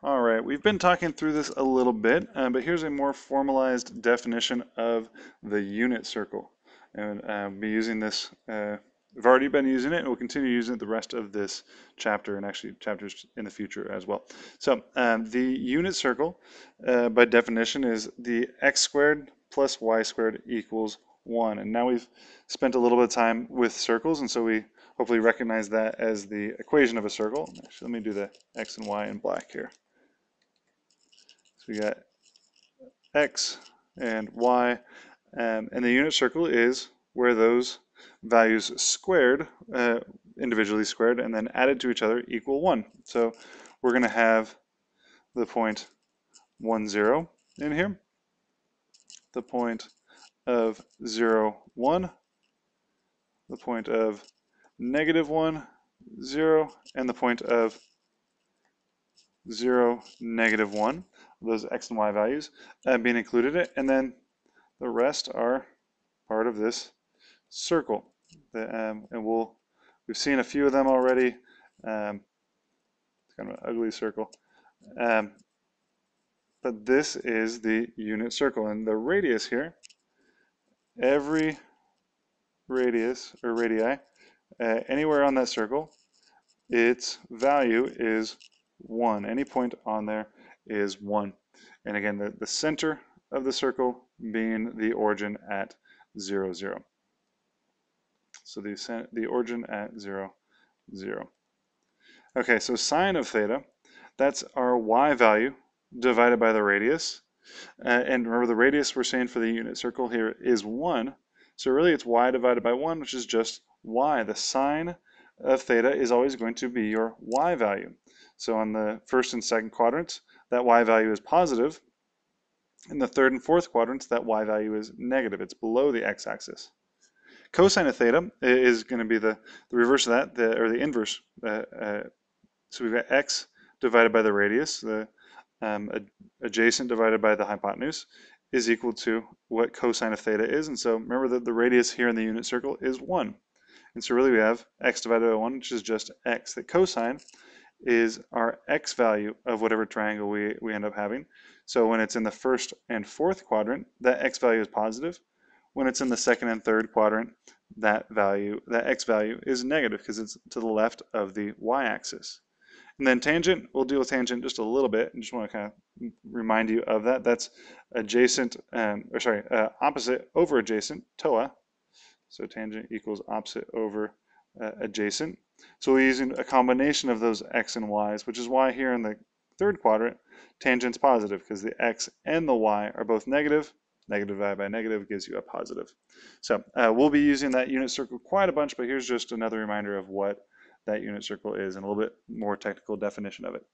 All right, we've been talking through this a little bit, but here's a more formalized definition of the unit circle. And be using this, we've already been using it, and we'll continue using it the rest of this chapter, and actually chapters in the future as well. So the unit circle, by definition, is the x squared plus y squared equals 1. And now we've spent a little bit of time with circles, and so we hopefully recognize that as the equation of a circle. Actually, let me do the x and y in black here. So we got x and y, and the unit circle is where those values squared, individually squared, and then added to each other equal 1. So we're going to have the point 1, 0 in here, the point of 0, 1, the point of negative 1, 0, and the point of 0, negative 1. Those x and y values being included in it, and then the rest are part of this circle. And we've seen a few of them already. It's kind of an ugly circle. But this is the unit circle. And the radius here, every radius or radii, anywhere on that circle, its value is 1. Any point on there is 1. And again, the center of the circle being the origin at 0, 0. So the origin at 0, 0. Okay, so sine of theta, that's our y value divided by the radius. And remember, the radius we're saying for the unit circle here is 1. So really it's y divided by 1, which is just y. The sine of theta is always going to be your y value. So on the first and second quadrants, that y value is positive. In the third and fourth quadrants, that y value is negative. It's below the x-axis. Cosine of theta is going to be the reverse of that, or the inverse. So we've got x divided by the radius, the adjacent divided by the hypotenuse, is equal to what cosine of theta is. And so remember that the radius here in the unit circle is 1. And so really we have x divided by 1, which is just x. The cosine is our x value of whatever triangle we end up having. So when it's in the first and fourth quadrant, that x value is positive. When it's in the second and third quadrant, that x value is negative because it's to the left of the y-axis. And then tangent, we'll deal with tangent just a little bit. I just want to kind of remind you of that. That's adjacent, opposite over adjacent, TOA. So tangent equals opposite over adjacent. So we're using a combination of those x and y's, which is why here in the third quadrant, tangent's positive because the x and the y are both negative. Negative divided by negative gives you a positive. So we'll be using that unit circle quite a bunch, but here's just another reminder of what that unit circle is and a little bit more technical definition of it.